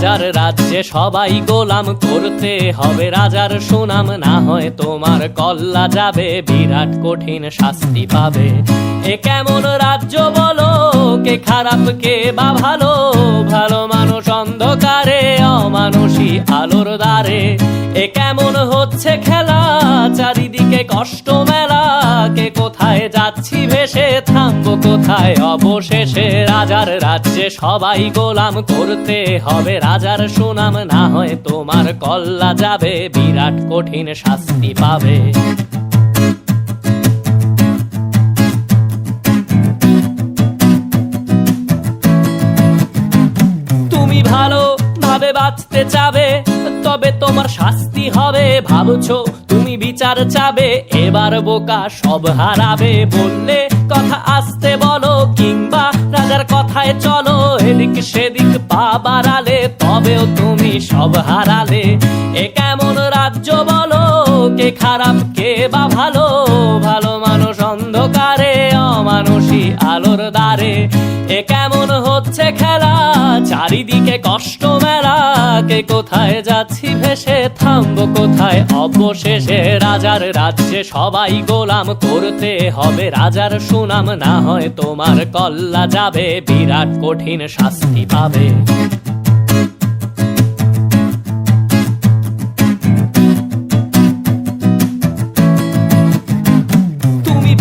রাজার রাজ্যে সবাই গোলাম, করতে হবে রাজার সুনাম, না হয় তোমার কল্লা যাবে, বিরাট কঠিন শাস্তি পাবে। এ কেমন রাজ্য বলো, কে খারাপ কে বা ভালো, ভালো মানুষ অন্ধকারে, অমানুষী আলোর দ্বারে। এ কেমন হচ্ছে খেলা, চারিদিকে কষ্ট মেলা, কে কোথায় যাচ্ছি ভেসে, থামবো কোথায় অবশেষে। রাজার রাজ্যে সবাই গোলাম, করতে হবে রাজার সুনাম, না হয় তোমার কল্লা যাবে, বিরাট কঠিন শাস্তি পাবে। তুমি ভালো ভাবে বাঁচতে চাবে, তবে তোমার শাস্তি হবে। ভাবছো তুমি বিচার চাবে, এবার বোকা সব হারাবে। বললে কথা আসতে বলো, কিংবা রাজার কথায় চলো, এদিক সেদিক পা বাড়ালে, তবেও তুমি সব হারালে। এ কেমন রাজ্য বলো, কে খারাপ কে বা ভালো, ভালো মানুষ অন্ধকারে, অমানুষী আলোর দ্বারে। এ কেমন হচ্ছে খেলা, চারিদিকে কষ্ট মেলা, কে কোথায় যাচ্ছি ভেসে, থামবো কোথায় অবশেষে। রাজার রাজ্যে সবাই গোলাম, করতে হবে রাজার সুনাম, না হয় তোমার কল্লা যাবে, বিরাট কঠিন শাস্তি পাবে।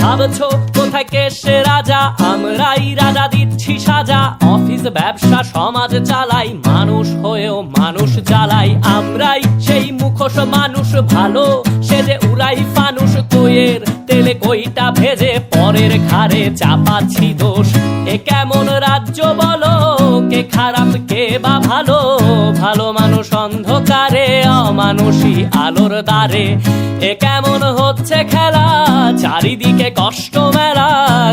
ভাবছো কোথায় কেসে রাজা, আমরাই রাজা দিচ্ছি সাজা। অফিস ব্যবসা সমাজ চালাই, মানুষ হয়েও মানুষ জ্বালাই। আমরাই সেই মুখোশ মানুষ ভালো, সে যে উড়াই ফানুষ, কইয়ের তেলে কইটা ভেজে, পরের ঘাড়ে চাপাচ্ছি দোষ। এ কেমন রাজ্য বলো, কে খারাপ কে বা ভালো, ভালো মানুষ অন্ধকারে, অমানুষী আলোর দ্বারে। এ কেমন হচ্ছে খেলা, চারিদিকে কষ্ট মেলা,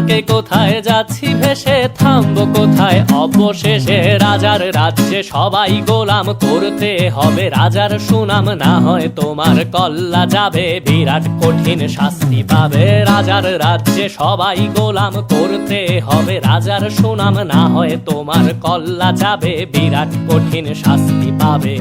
কে কোথায় যাচ্ছি ভেসে, থামবো কোথায় অবশেষে। রাজার রাজ্যে সবাই গোলাম, করতে হবে রাজার সুনাম, না হয় তোমার কল্লা যাবে, বিরাট কঠিন শাস্তি পাবে। রাজার রাজ্যে সবাই গোলাম, করতে হবে রাজার সুনাম, না হয় তোমার কল্লা যাবে, বিরাট কঠিন শাস্তি পাবে।